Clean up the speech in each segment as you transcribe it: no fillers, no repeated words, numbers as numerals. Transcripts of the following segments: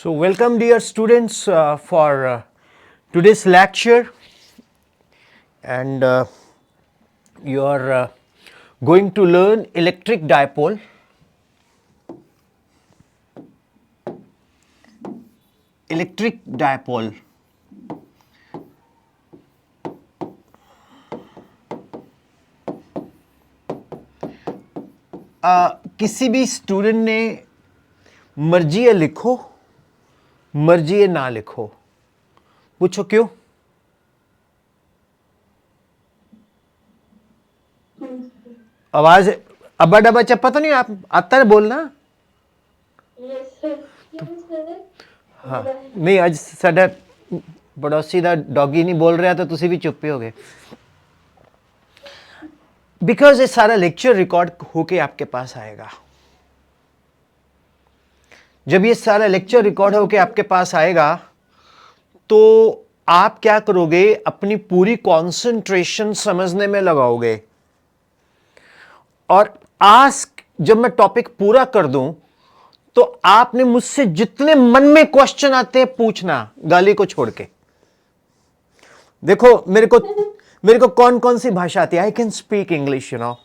So, welcome dear students for today's lecture, and you are going to learn electric dipole. Electric dipole. किसी भी student ने मर्जी है लिखो, मर्जी है ना लिखो, पूछो क्यों? आवाज अब्बा डब्बा चप्पा तो नहीं आप आता है बोलना? हाँ नहीं, अज साडा पड़ोसी दा डॉगी नहीं बोल रहा तो तुसी भी चुप ही हो गए, बिकॉज ये सारा लेक्चर रिकॉर्ड होके आपके पास आएगा। जब ये सारा लेक्चर रिकॉर्ड होके आपके पास आएगा तो आप क्या करोगे, अपनी पूरी कंसंट्रेशन समझने में लगाओगे, और आस्क जब मैं टॉपिक पूरा कर दूं तो आपने मुझसे जितने मन में क्वेश्चन आते हैं पूछना, गाली को छोड़ के। देखो मेरे को कौन कौन सी भाषा आती है। I can speak English, you know.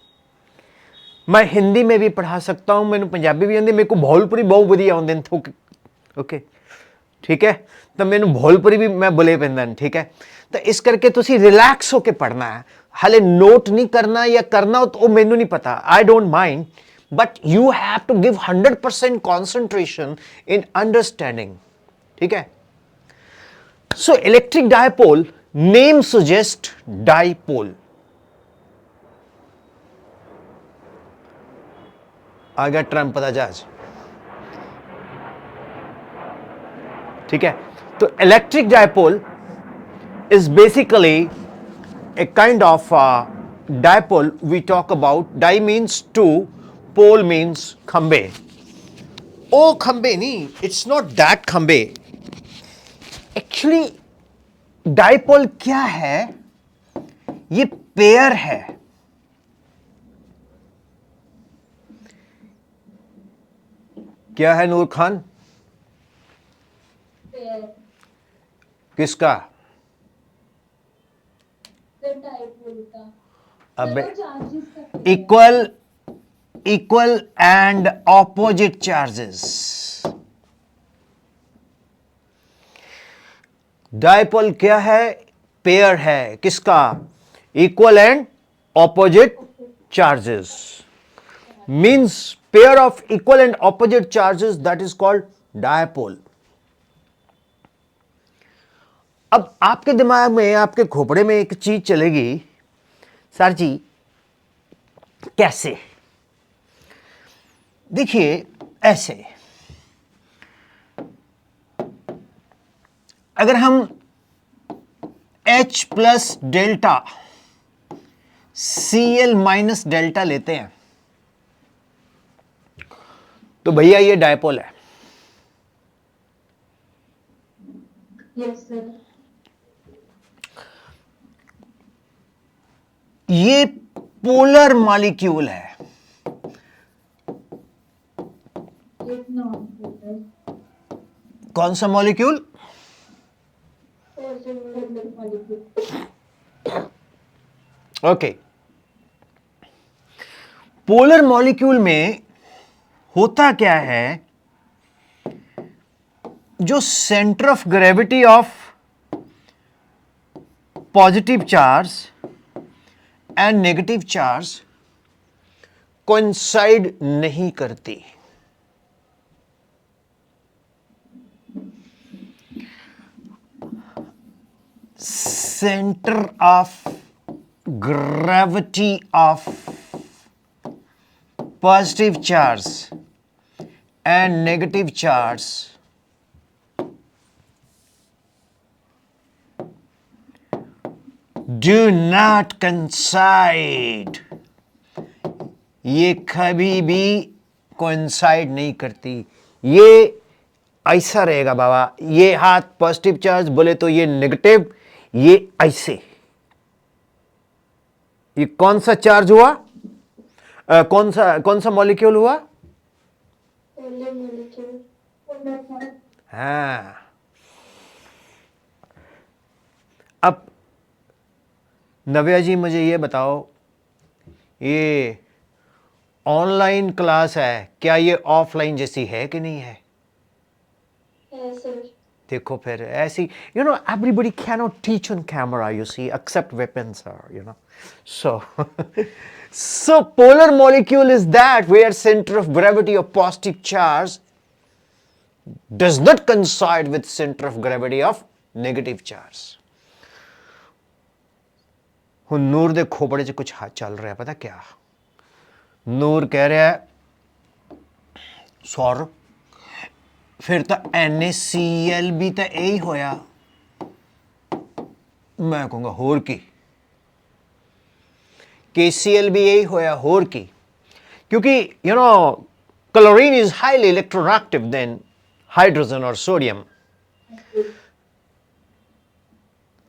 मैं हिंदी में भी पढ़ा सकता हूं, मैंने पंजाबी भी आती, मेरे को भोलपुरी बहुत वधिया आउंदे ने। ओके ठीक है, तो मैंने भोलपुरी भी मैं बोले पैंदा, ठीक है। तो इस करके तुसी रिलैक्स होके पढ़ना है, हाले नोट नहीं करना या करना हो तो मैनू नहीं पता, I don't mind, but you have to give 100% concentration in understanding, ठीक है। So electric dipole, name suggest dipole. आ गया ट्रम्प का जहाज, ठीक है। तो electric dipole is basically a kind of dipole we talk about. Di means two, pole means खंबे। ओ खंबे नहीं, it's not that खंबे। Actually dipole क्या है? ये पेयर है। क्या है नूर खान? पेयर। किसका? अबे equal and opposite charges. Dipole क्या है? पेयर है। किसका? Equal and opposite charges. Means pair of equal and opposite charges, that is called dipole. अब आपके दिमाग में, आपके खोपड़े में एक चीज चलेगी, सर जी कैसे? देखिए ऐसे, अगर हम H plus delta Cl minus delta लेते हैं तो भैया ये डायपोल है। Yes sir. ये पोलर मॉलिक्यूल है। कौन सा मॉलिक्यूल? ओके, पोलर मॉलिक्यूल में होता क्या है, जो centre of gravity of positive charge and negative charge coincide नहीं करती। Centre of gravity of positive charge and negative charge do not coincide। ये कभी भी coincide नहीं करती। ये ऐसा रहेगा बाबा, ये हाथ पॉजिटिव चार्ज बोले तो ये नेगेटिव, ये ऐसे। ये कौन सा चार्ज हुआ? कौन सा मॉलिक्यूल हुआ? हाँ, अब नव्या जी मुझे ये बताओ, ये ऑनलाइन क्लास है, क्या ये ऑफलाइन जैसी है कि नहीं है? सर। देखो फिर ऐसी, you know, everybody cannot teach on camera, you see, except weapons are, you know. So, so polar molecule is that where center of gravity of positive charge does not coincide with center of gravity of negative charge. ਹੁਣ ਨੂਰ ਦੇ ਖੋਪੜੇ 'ਚ ਕੁਝ ਚੱਲ ਰਿਹਾ, ਪਤਾ क्या? ਨੂਰ ਕਹਿ ਰਿਹਾ ਹੈ ਸੌਰ फिर तो NaCl भी तो यही होया, मैं कहूँगा होर की, KCl भी यही होया, होर की, क्योंकि you know chlorine is highly electronegative than hydrogen or sodium.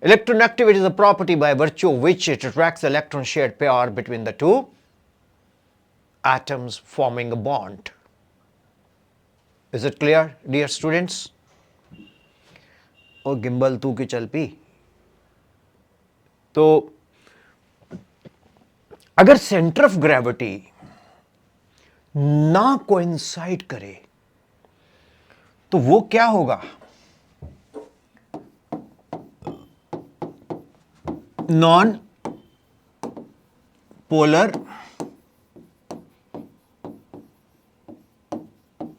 Electronegativity is a property by virtue of which it attracts the electron shared pair between the two atoms forming a bond. Is it clear, dear students? ओ गिम्बल तू की चल पी। तो अगर centre of gravity ना coincide करे तो वो क्या होगा? नॉन पोलर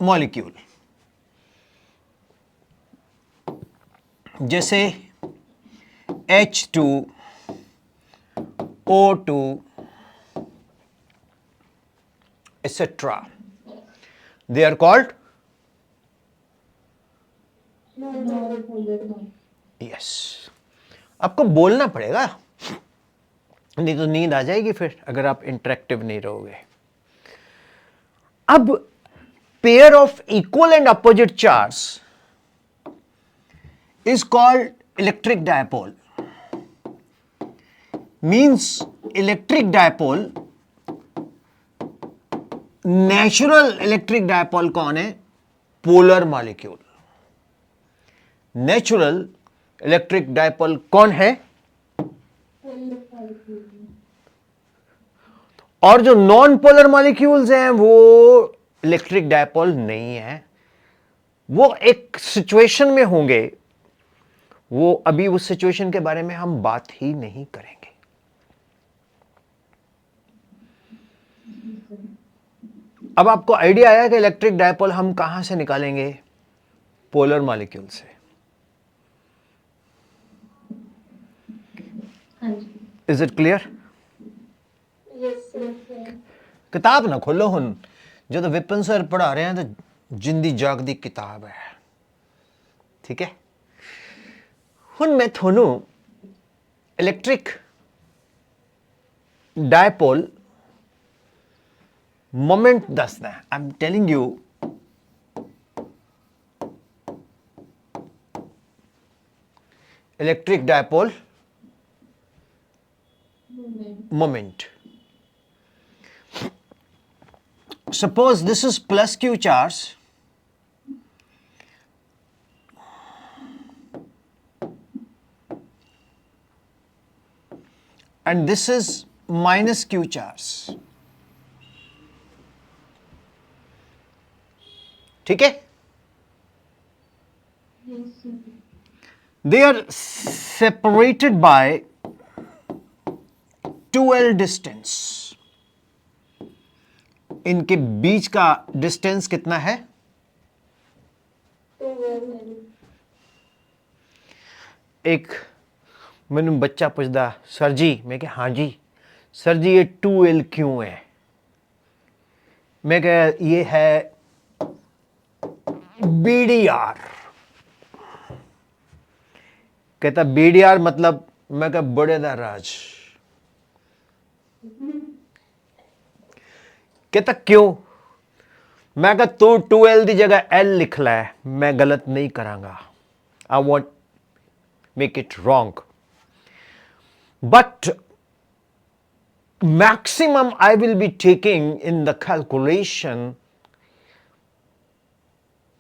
मॉलिक्यूल, जैसे H2O2 etc. They are called, yes. आपको बोलना पड़ेगा, नहीं तो नींद आ जाएगी फिर अगर आप इंटरेक्टिव नहीं रहोगे। अब pair of equal and opposite charge is called electric dipole. Means electric dipole, natural electric dipole कौन है? polar molecule. Natural electric dipole कौन है? और जो नॉन पोलर मॉलिक्यूल्स हैं वो इलेक्ट्रिक डायपोल नहीं है, वो एक सिचुएशन में होंगे, वो अभी उस सिचुएशन के बारे में हम बात ही नहीं करेंगे। अब आपको आइडिया आया कि इलेक्ट्रिक डायपोल हम कहां से निकालेंगे? पोलर मॉलिक्यूल से। Is it clear? किताब ना खोलो हुन, जो तो विपिन सर पढ़ा रहे हैं तो जिंदी जागदी किताब है, ठीक है? हुन मैं थोनू इलेक्ट्रिक डायपोल मोमेंट दसना है। I am telling you electric dipole moment. Suppose this is plus q charge and this is minus q charge. ठीक है? They are separated by 2L distance. इनके बीच का डिस्टेंस कितना है? एक मैंने बच्चा पूछता सर जी, मैं कहा हाँ जी सर जी ये 2L क्यों है? मैं कहा ये है BDR। कहता BDR मतलब? मैं कहा बड़े दा राज। कहता क्यों? मैं कहा तू 2L की जगह L लिख ला है, मैं गलत नहीं करांगा, I won't make it wrong, but maximum I will be taking in the calculation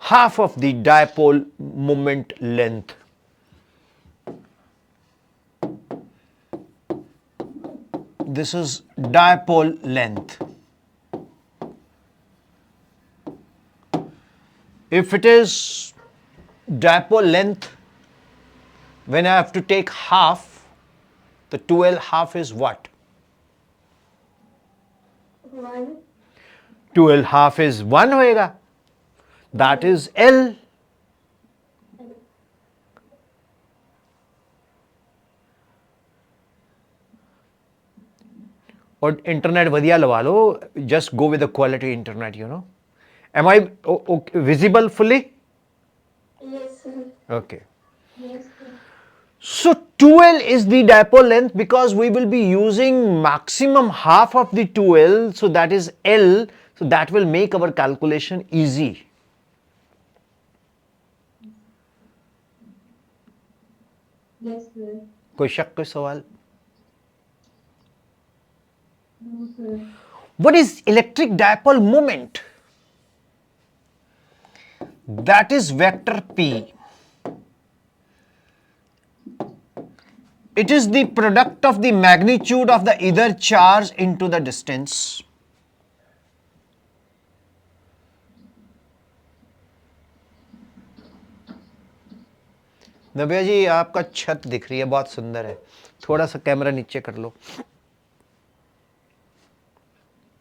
half of the dipole moment length. This is dipole length. If it is dipole length, when I have to take half, the 2L half is what? 1. 2L half is 1 होएगा. That is L. और internet बढ़िया लगा लो. Just go with the quality internet, you know. Am I visible fully? Yes, sir. Okay. Yes, sir. So 2L is the dipole length because we will be using maximum half of the 2L, so that is L, so that will make our calculation easy. Yes, sir. कोई शक कोई सवाल? No, sir. What is electric dipole moment? That is vector P. It is the product of the magnitude of the either charge into the distance. नव्या जी, आपका छत दिख रही है, बहुत सुंदर है. थोड़ा सा कैमरा नीचे कर लो.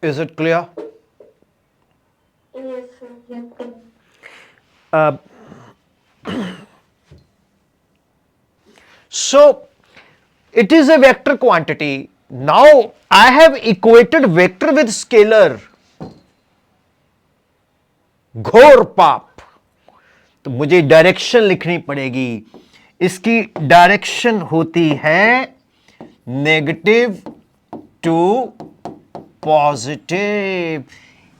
Is it clear? Yes, sir. Yes, sir. So it is a vector quantity. Now I have equated vector with scalar. घोर पाप. तो मुझे डायरेक्शन लिखनी पड़ेगी. इसकी डायरेक्शन होती है नेगेटिव टू पॉजिटिव.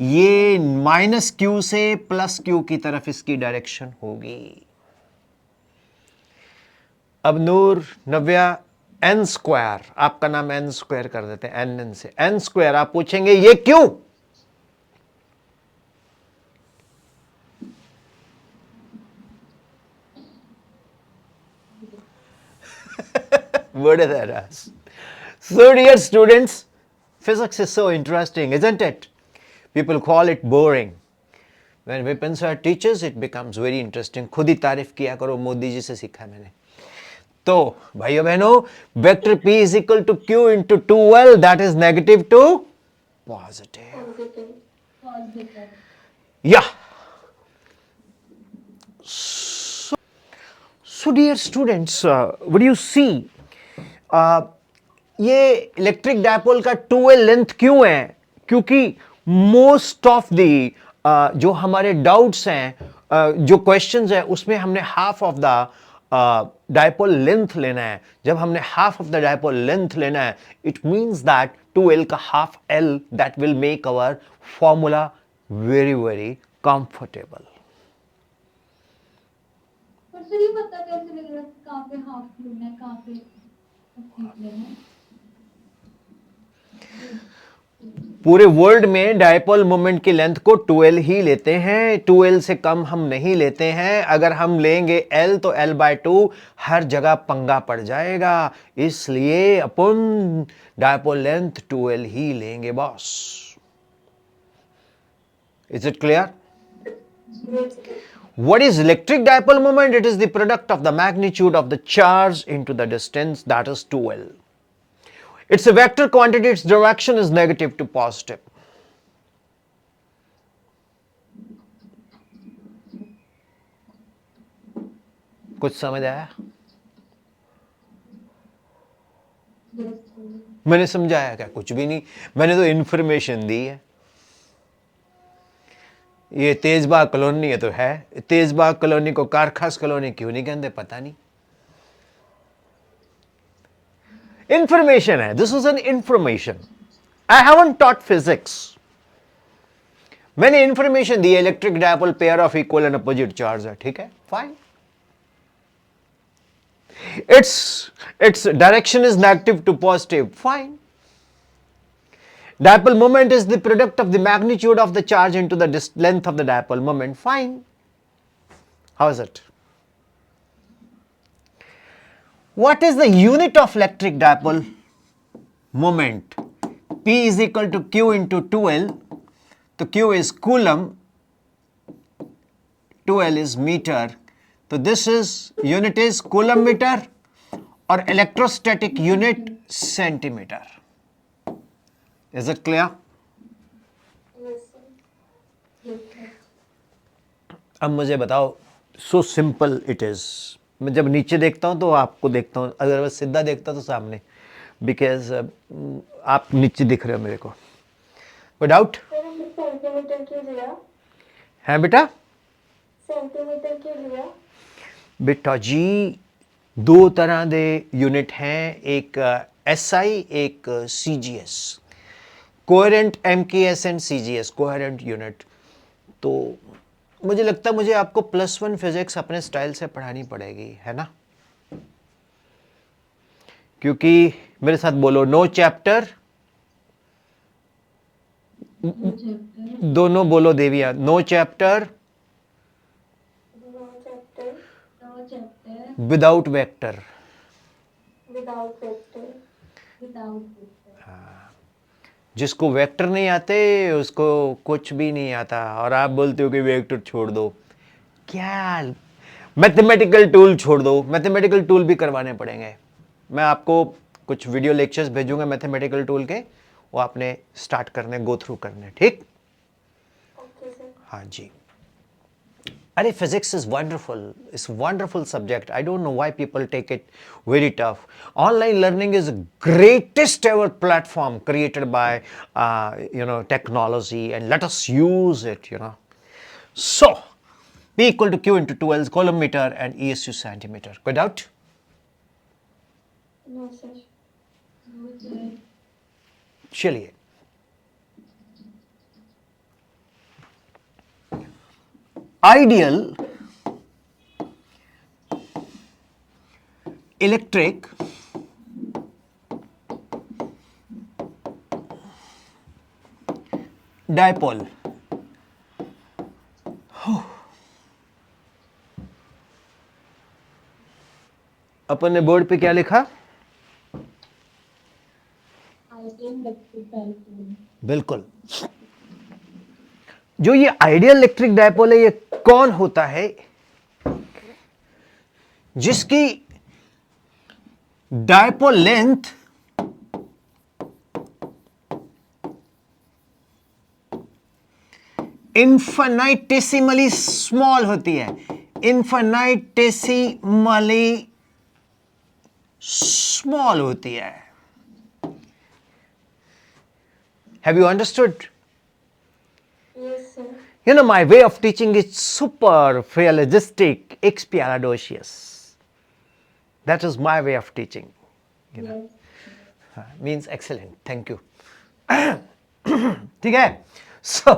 ये माइनस क्यू से प्लस क्यू की तरफ इसकी डायरेक्शन होगी. अब नूर, नव्या, एन स्क्वायर, आपका नाम एन स्क्वायर कर देते हैं, एन से एन स्क्वायर. आप पूछेंगे ये क्यों? What is that? So dear students, physics is so interesting, isn't it? People call it boring. When Vipin sir teaches, it becomes very interesting. खुद ही तारीफ किया करो, मोदी जी से सीखा मैंने. तो भाइयों बहनों, vector P is equal to Q into 2L, that is negative to positive. Positive. Positive. Yeah. So dear students, what do you see? ये इलेक्ट्रिक डायपोल का 2L लेंथ क्यों है? क्योंकि मोस्ट ऑफ द जो हमारे डाउट्स हैं, जो questions हैं, उसमें हमने half of the dipole length लेना है. जब हमने half of the dipole length लेना है, इट मींस दैट 2L का half L, that will make our formula very very comfortable. पर सर ये पता कैसे लगेगा कि कहाँ पे हाफ लेना है, कहाँ पे complete लेना है? पूरे वर्ल्ड में डायपोल मोमेंट की लेंथ को 2L ही लेते हैं. 2L से कम हम नहीं लेते हैं. अगर हम लेंगे L तो L/2 हर जगह पंगा पड़ जाएगा. इसलिए अपन डायपोल लेंथ 2L ही लेंगे boss. Is it clear? Yes, sir. What is electric dipole moment? It is the product of the magnitude of the charge into the distance, that is 2L. It's a vector quantity, its direction is negative to positive. कुछ समझ आया? Yes, sir. मैंने समझाया क्या? कुछ भी नहीं. मैंने तो इंफॉर्मेशन दी है. ये तेजबाग कॉलोनी है तो है. तेजबाग कॉलोनी को कारखास कॉलोनी क्यों नहीं कहते पता नहीं. इंफॉर्मेशन है. This is an information. I haven't taught physics. मैंने इंफॉर्मेशन दी है. Electric dipole pair of equal and opposite charge है. ठीक है, fine. its direction is negative to positive. Fine. Dipole moment is the product of the magnitude of the charge into the length of the dipole moment. Fine. How is it? What is the unit of electric dipole moment? P is equal to Q into 2L. तो Q is coulomb, 2L is meter. तो this is unit is coulomb meter और electrostatic unit centimeter. Is it clear? Yes, sir. Yes, sir. अब मुझे बताओ, so simple it is. मैं जब नीचे देखता हूँ तो आपको देखता हूँ, अगर मैं सीधा देखता तो सामने, बिकॉज आप नीचे दिख रहे हो मेरे को। कोई डाउट सर हमने सेंटीमीटर क्यों लिया? है बेटा? सेंटीमीटर क्यों लिया? बेटा जी, दो तरह दे यूनिट हैं, एक एसआई, एक CGS, coherent MKS and CGS, coherent unit. तो मुझे लगता है मुझे आपको +1 फिजिक्स अपने स्टाइल से पढ़ानी पड़ेगी, है ना? क्योंकि मेरे साथ बोलो, नो चैप्टर, नो चैप्टर, दोनों बोलो देविया, no chapter no chapter no chapter without vector. Without vector. Without vector. जिसको वेक्टर नहीं आते उसको कुछ भी नहीं आता, और आप बोलते हो कि वेक्टर छोड़ दो। क्या मैथमेटिकल टूल छोड़ दो, मैथमेटिकल टूल भी करवाने पड़ेंगे। मैं आपको कुछ वीडियो लेक्चर्स भेजूंगा मैथमेटिकल टूल के, वो आपने स्टार्ट करने, गो थ्रू करने, ठीक? Okay sir. हाँ जी। अरे physics is wonderful, it's wonderful subject. I don't know why people take it very tough. Online learning is greatest ever platform created by technology, and let us use it, So, P equal to Q into 2L coulomb meter and ESU centimeter. कोई doubt? No sir. No sir. चलिए, ideal electric dipole. अपन ने board पे क्या लिखा? Ideal electric dipole. बिल्कुल। जो ये आइडियल इलेक्ट्रिक डायपोल है, ये कौन होता है? जिसकी डायपोल लेंथ इन्फिनिटेसिमली स्मॉल होती है, इन्फिनिटेसिमली स्मॉल होती है। Have you understood? Yes sir. My way of teaching is super realistic, expialidocious. That is my way of teaching. Yes. Means excellent. Thank you. ठीक है? So,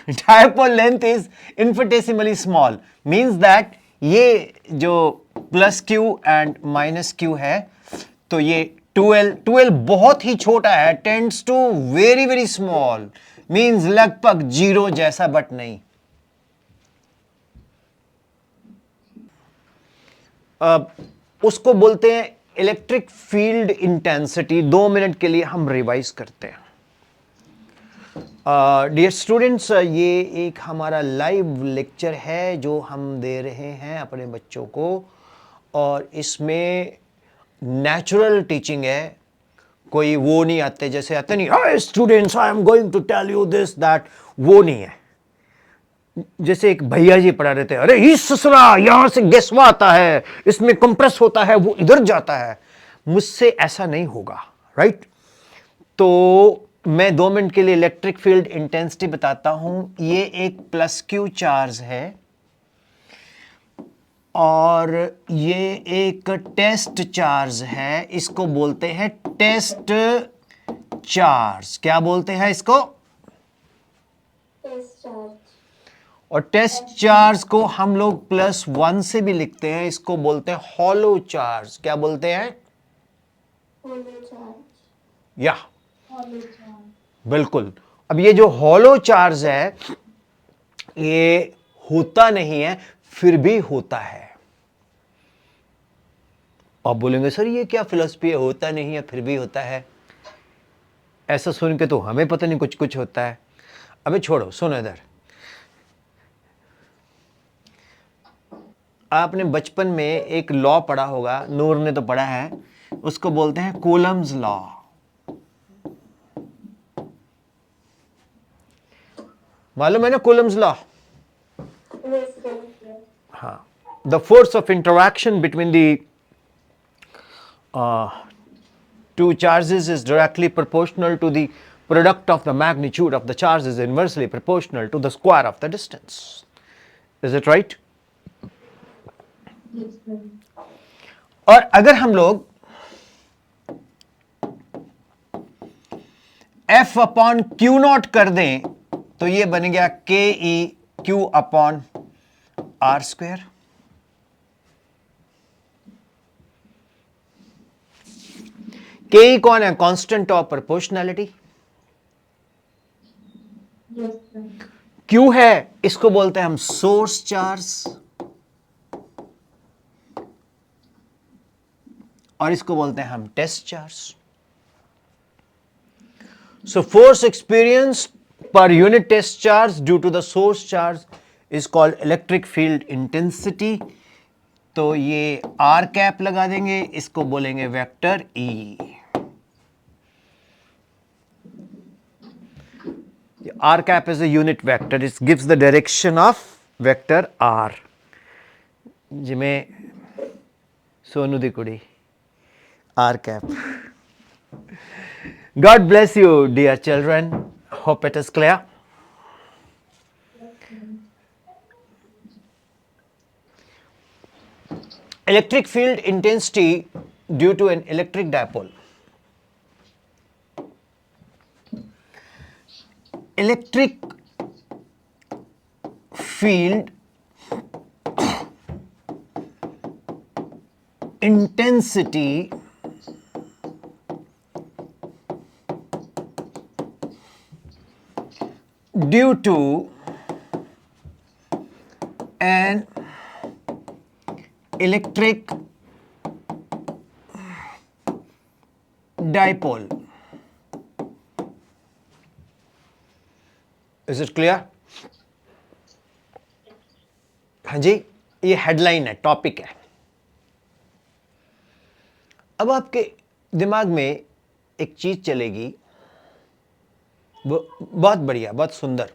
dipole length is infinitesimally small. Means that ये जो plus Q and minus Q है, तो ये 2L बहुत ही छोटा है, tends to very very small, means लगभग जीरो जैसा, बट नहीं। उसको बोलते हैं इलेक्ट्रिक फील्ड इंटेंसिटी। 2 मिनट के लिए हम रिवाइज करते हैं। डियर स्टूडेंट्स, ये एक हमारा लाइव लेक्चर है जो हम दे रहे हैं अपने बच्चों को, और इसमें नेचुरल टीचिंग है। कोई वो नहीं आते, जैसे आते नहीं, students I am going to tell you this that, वो नहीं है। जैसे एक भैया जी पढ़ा रहे थे, अरे इस ससुरा यहां से गैसवा आता है, इसमें कंप्रेस होता है, वो इधर जाता है। मुझसे ऐसा नहीं होगा, राइट? तो मैं 2 मिनट के लिए इलेक्ट्रिक फील्ड इंटेंसिटी बताता हूं। ये एक प्लस Q चार्ज है और ये एक टेस्ट चार्ज है। इसको बोलते हैं टेस्ट चार्ज। क्या बोलते हैं इसको? Test charge. और टेस्ट चार्ज को हम लोग +1 से भी लिखते हैं, इसको बोलते हैं हॉलो चार्ज। क्या बोलते हैं? होलो चार्ज। या हॉलो चार्ज। बिल्कुल। अब ये जो हॉलो चार्ज है, ये होता नहीं है, फिर भी होता है। आप बोलेंगे सर ये क्या फिलॉसफी है, होता नहीं है फिर भी होता है। ऐसा सुन के तो हमें पता नहीं कुछ कुछ होता है। अबे छोड़ो, सुनो इधर। आपने बचपन में एक लॉ पढ़ा होगा, नूर ने तो पढ़ा है, उसको बोलते हैं कूलम्स लॉ। मालूम है ना कूलम्स लॉ? Yes, sir. हाँ, the force of interaction between the two charges is directly proportional to the product of the magnitude of the charge is inversely proportional to the square of the distance. Is it right? Yes, sir. और अगर हम लोग F upon Q not कर दें तो ये बन गया K E Q upon R square. K E कौन है? Constant of proportionality. Yes, sir. Q है, इसको बोलते हैं हम सोर्स चार्ज, और इसको बोलते हैं हम test charge. So force experience per unit test charge due to the source charge is called electric field intensity. तो ये आर कैप लगा देंगे, इसको बोलेंगे vector E. R cap is a unit vector, it gives the direction of vector R. जिमें सोनू दी कुड़ी R cap. God bless you, dear children. Hope it is clear. Electric field intensity due to an electric dipole. Electric field intensity due to an electric dipole. Is it clear? हाँ जी, ये headline है, topic है। अब आपके दिमाग में एक चीज चलेगी, वो बहुत बढ़िया, बहुत सुंदर।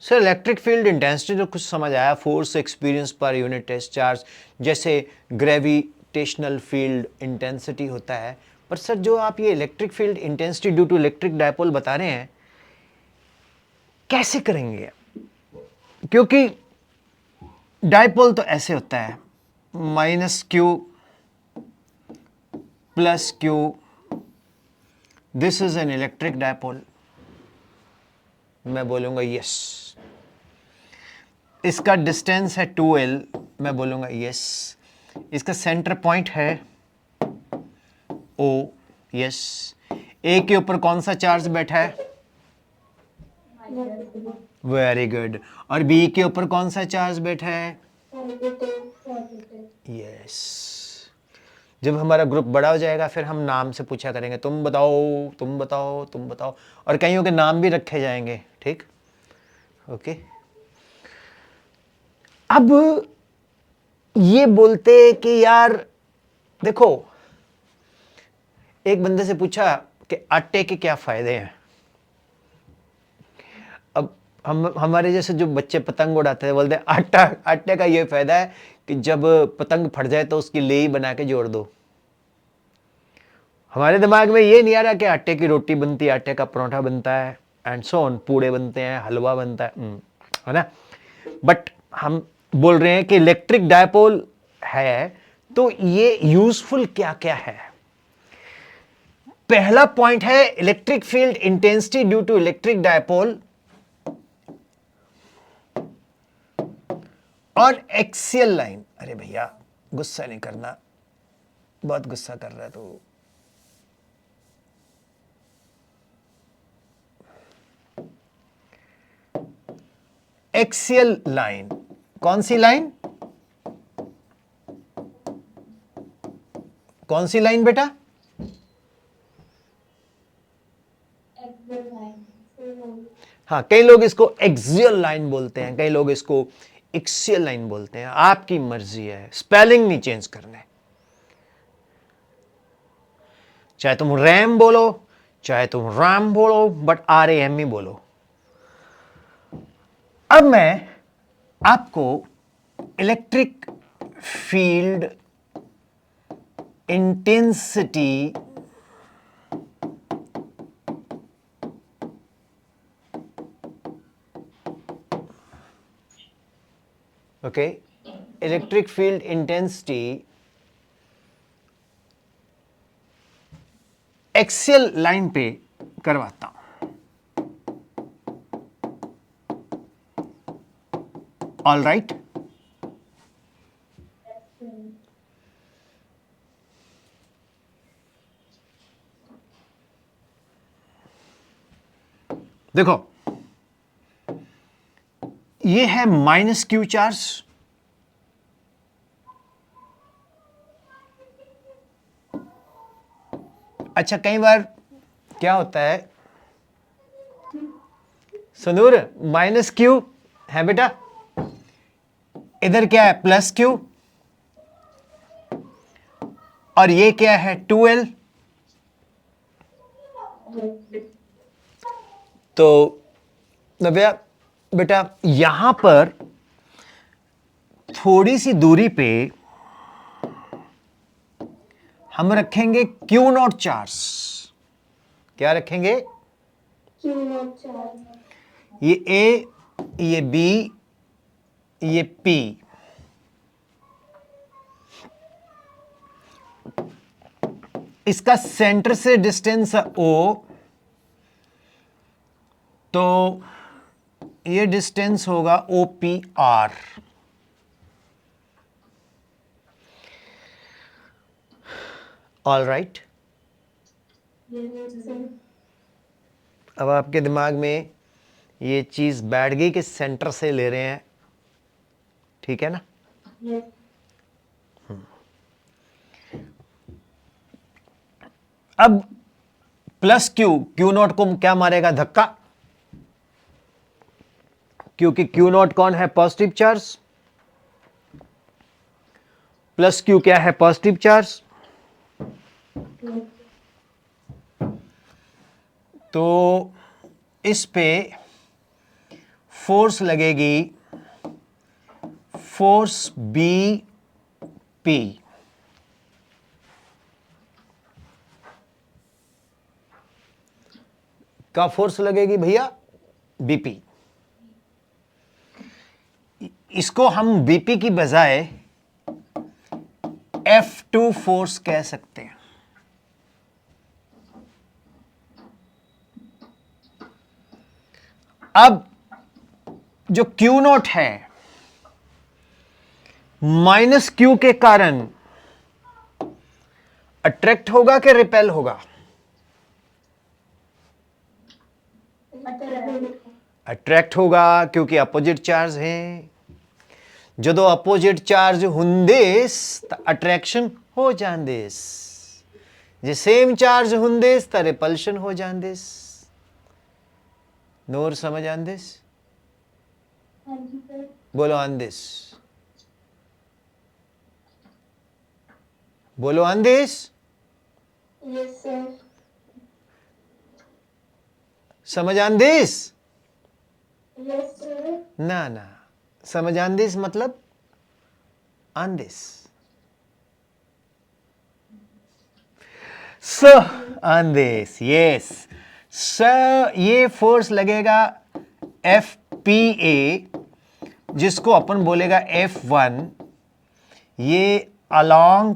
सर इलेक्ट्रिक फील्ड इंटेंसिटी तो कुछ समझ आया, force experience per unit test charge, जैसे ग्रेविटेशनल फील्ड इंटेंसिटी होता है। पर सर जो आप ये electric field intensity due to electric dipole बता रहे हैं, कैसे करेंगे? क्योंकि डायपोल तो ऐसे होता है, minus Q plus Q, this is an electric dipole. मैं बोलूंगा यस। इसका डिस्टेंस है 2L, मैं बोलूंगा यस। इसका सेंटर पॉइंट है O, यस। ए के ऊपर कौन सा चार्ज बैठा है? Negative. Very good. और बी के ऊपर कौन सा चार्ज बैठा है? Positive. Positive. यस। जब हमारा ग्रुप बड़ा हो जाएगा फिर हम नाम से पूछा करेंगे, तुम बताओ तुम बताओ तुम बताओ, और कईयों के नाम भी रखे जाएंगे। ठीक, ओके। अब ये बोलते कि यार देखो, एक बंदे से पूछा कि आटे के क्या फायदे हैं। अब हमारे जैसे जो बच्चे पतंग उड़ाते हैं बोलते हैं आटे का ये फायदा है कि जब पतंग फट जाए तो उसकी लेई बना के जोड़ दो। हमारे दिमाग में ये नहीं आ रहा कि आटे की रोटी बनती है, आटे का परोठा बनता है, एंड सो ऑन, पूड़े बनते हैं, हलवा बनता है ना। बट हम बोल रहे हैं कि इलेक्ट्रिक डायपोल है, तो ये यूजफुल क्या क्या है। पहला पॉइंट है electric field intensity due to electric dipole on axial line. अरे भैया गुस्सा नहीं करना, बहुत गुस्सा कर रहा है तो। एक्सियल लाइन कौन सी लाइन? कौन सी लाइन बेटा? Axial line. हाँ, कई लोग इसको एक्सियल लाइन बोलते हैं, कई लोग इसको एक्सियल लाइन बोलते हैं, आपकी मर्जी है, स्पेलिंग नहीं चेंज करने। चाहे तुम रैम बोलो, चाहे तुम राम बोलो, बट RAM ही बोलो। अब मैं आपको electric field intensity okay, electric field intensity axial line पे करवाता हूं। ऑल राइट, देखो ये है -Q चार्ज। अच्छा, कई बार क्या होता है सुनूर, -Q है बेटा, इधर क्या है +Q, और ये क्या है 2L। तो नव्या बेटा यहां पर थोड़ी सी दूरी पे हम रखेंगे Q0 चार्ज। क्या रखेंगे? Q0 charge. ये A, ये B, ये P। इसका सेंटर से डिस्टेंस है O, तो ये डिस्टेंस होगा OPR। ऑल राइट, अब आपके दिमाग में ये चीज बैठ गई कि सेंटर से ले रहे हैं, ठीक है ना? अब Q0 को क्या मारेगा? धक्का, क्योंकि Q0 कौन है? Positive charge. +Q क्या है? Positive charge. तो इस पे फोर्स लगेगी, फोर्स BP। का फोर्स लगेगी भैया? BP। इसको हम BP की बजाय F2 फोर्स कह सकते हैं। अब जो Q0 है -Q के कारण अट्रैक्ट होगा कि रिपेल होगा? अट्रैक्ट होगा, क्योंकि अपोजिट चार्ज है। जो अपोजिट चार्ज हुंदेस त अट्रैक्शन हो जांदेस, जे सेम चार्ज हुंदेस त रिपल्शन हो जांदेस। नोर समझ आंदेस? हाँ जी सर। बोलो आंदेस, बोलो आंदेस। Yes sir. समझ आंदेस? Yes sir. ना ना, समझ आंदेस मतलब आंदेस। स आंदेस, यस। स ये फोर्स लगेगा FPA, जिसको अपन बोलेगा F1। ये अलोंग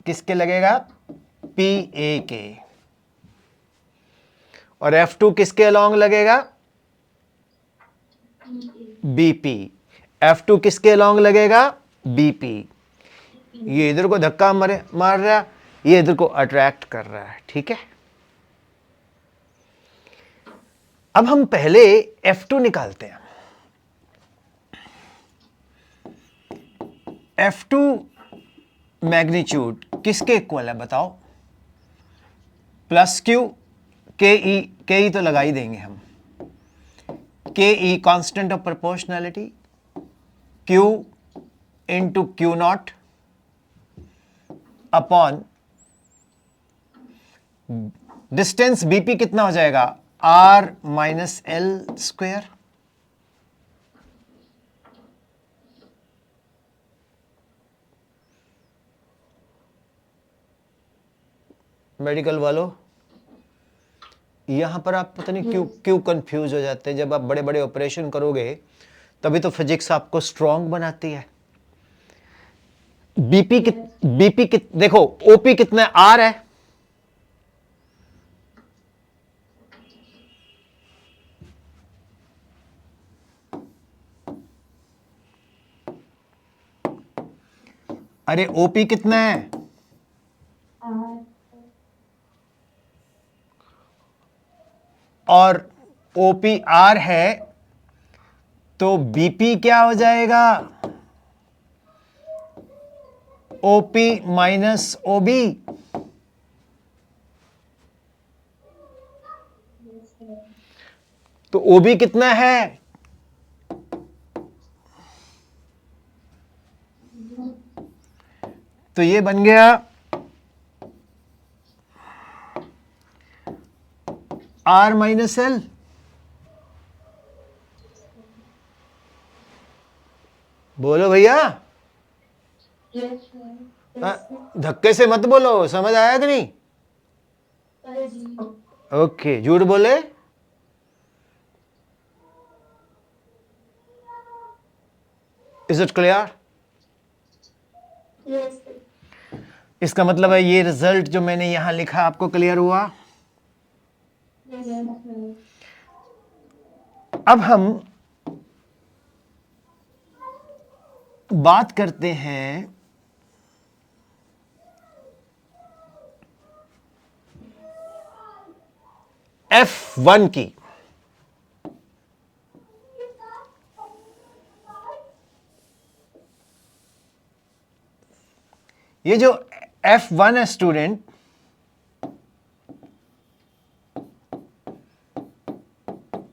किसके लगेगा? PA के। और F2 किसके अलोंग लगेगा? BP। F2 किसके अलोंग लगेगा? BP। ये इधर को धक्का मार रहा है, ये इधर को अट्रैक्ट कर रहा है, ठीक है? अब हम पहले F2 निकालते हैं। F2 मैग्नीट्यूड किसके इक्वल है बताओ? प्लस क्यू के ई तो लगा ही देंगे हम, के E constant of proportionality, Q into Q naught upon distance BP कितना हो जाएगा? R minus L square. Medical वालों, यहां पर आप पता नहीं क्यों क्यों कंफ्यूज हो जाते हैं। जब आप बड़े बड़े ऑपरेशन करोगे तभी तो फिजिक्स आपको स्ट्रांग बनाती है। बीपी देखो, ओपी कितना आर है, अरे ओपी कितना है? और ओपी आर है तो बीपी क्या हो जाएगा? ओपी माइनस ओबी। तो ओबी कितना है? तो ये बन गया आर माइनस एल। बोलो भैया, Yes, sir. धक्के से मत बोलो, समझ आया कि नहीं? ओके, झूठ बोले? Is it clear? Yes, sir. इसका मतलब है ये रिजल्ट जो मैंने यहां लिखा आपको क्लियर हुआ? Yes, sir. अब हम बात करते हैं F1 की। ये जो F1 है स्टूडेंट,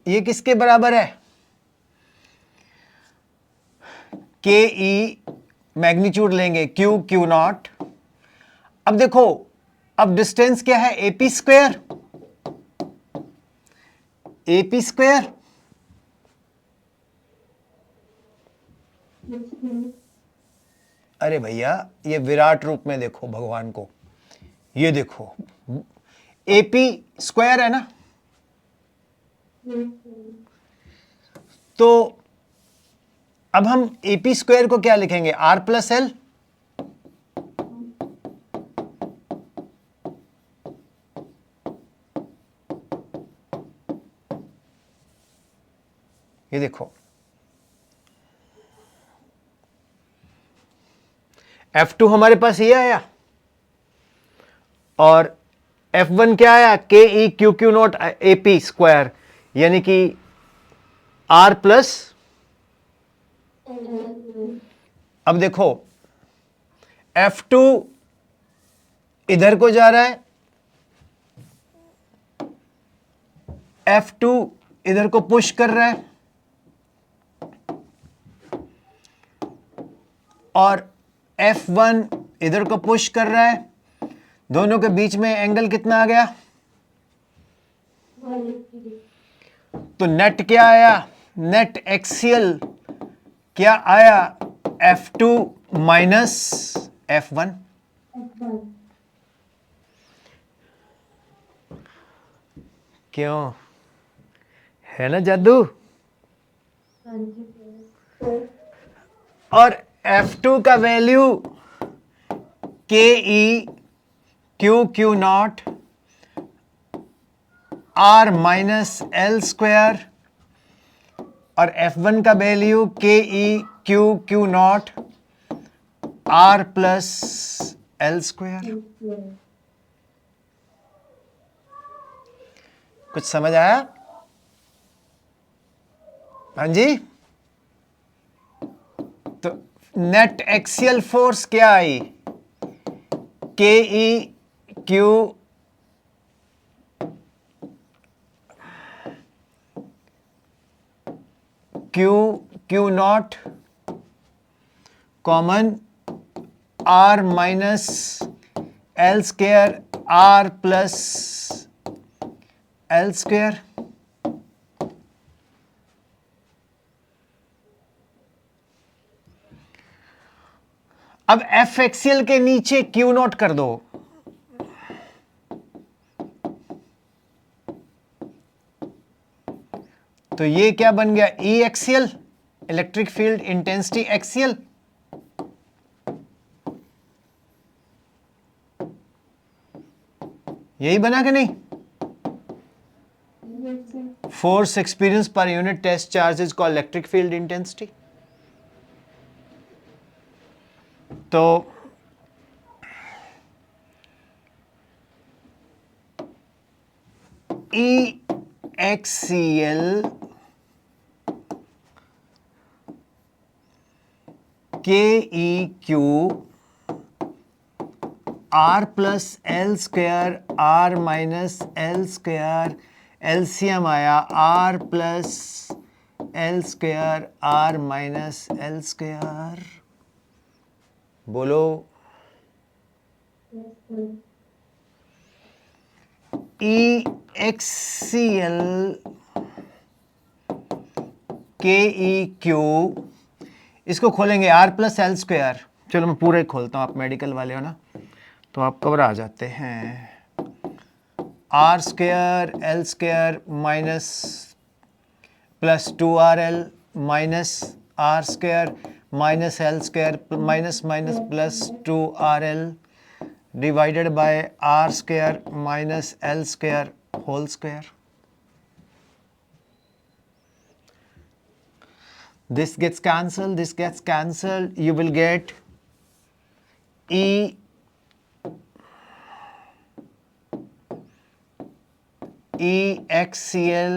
ये किसके बराबर है? के ई मैग्नीट्यूड लेंगे क्यू क्यू नॉट। अब देखो, अब डिस्टेंस क्या है? AP square. AP square Yes, sir. अरे भैया, ये विराट रूप में देखो भगवान को, ये देखो एपी स्क्वायर है ना। Yes, sir. तो अब हम एपी स्क्वायर को क्या लिखेंगे? R plus L. ये देखो, F2 हमारे पास ये आया और F1 क्या आया? के E Q Q not AP square, यानी कि आर प्लस। अब देखो, F2 इधर को जा रहा है, F2 इधर को पुश कर रहा है, और F1 इधर को पुश कर रहा है। दोनों के बीच में एंगल कितना आ गया? तो नेट क्या आया? नेट एक्सियल क्या आया? F2 minus F1। क्यों, है ना जादू? और F2 का value K E Q Q not R minus L square, और F1 का value K E Q Q not R plus L square. कुछ समझ आया? हाँ जी। तो नेट एक्सियल फोर्स क्या आई? K E Q Q Q not common R minus L square R plus L square. अब एफ एक्सियल के नीचे क्यू नॉट कर दो, तो ये क्या बन गया? E axial, electric field intensity axial. यही बना कि नहीं? Yes, sir. Force experience per unit test charge is called electric field intensity. तो ई एक्सियल के E Q R plus L square R minus L square, LCM आया R plus L square R minus L square. बोलो। Yes, sir. E axial के E Q, इसको खोलेंगे are plus L square. चलो मैं पूरा ही खोलता हूँ, आप मेडिकल वाले हो ना तो आप कवर आ जाते हैं। R square L square minus plus 2RL minus R square minus L square minus minus plus 2RL divided by R square minus L square whole square. This gets cancelled, this gets cancelled, you will get E EXCL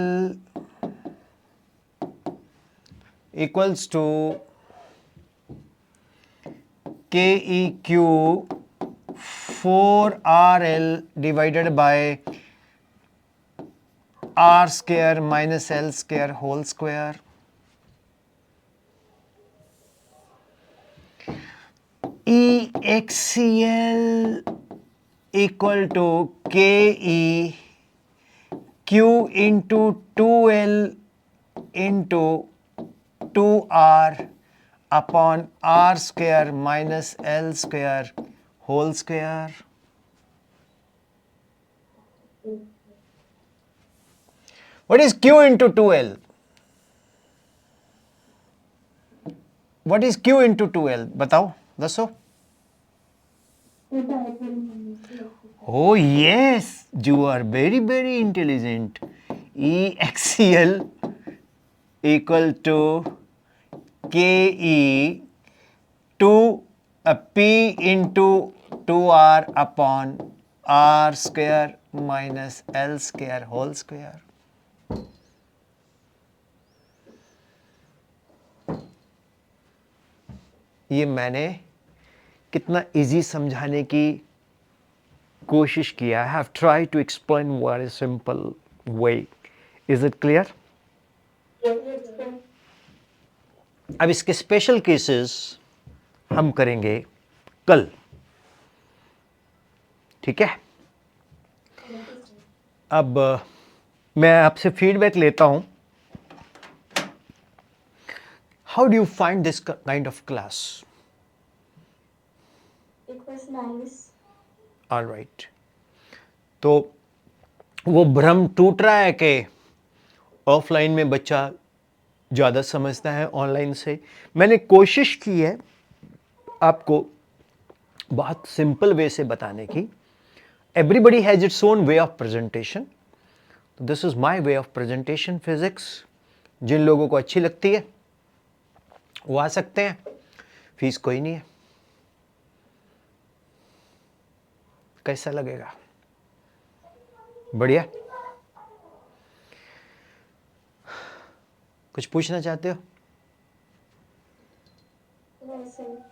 equals to KEQ 4RL divided by R square minus L square whole square. EXCL equal to KE Q into 2L into 2R upon R square minus L square whole square. What is Q into 2L? What is Q into 2L? बताओ, दसो। Oh yes, you are very very intelligent. EXCL equal to KE 2 P into 2R upon R square minus L square whole square. ये मैंने कितना easy समझाने की कोशिश किया। I have try to explain very simple way. Is it clear? Yes, sir. अब इसके special cases हम करेंगे कल, ठीक है? अब मैं आपसे फीडबैक लेता हूं। How do you find this kind of class? It was nice. Alright, तो वो भ्रम टूट रहा है कि ऑफलाइन में बच्चा ज़्यादा समझता है ऑनलाइन से। मैंने कोशिश की है आपको बहुत सिंपल वे से बताने की। Everybody has its own way of presentation, this is my way of presentation physics. जिन लोगों को अच्छी लगती है वो आ सकते हैं, फीस कोई नहीं है। कैसा लगेगा? बढ़िया? कुछ पूछना चाहते हो? Lesson.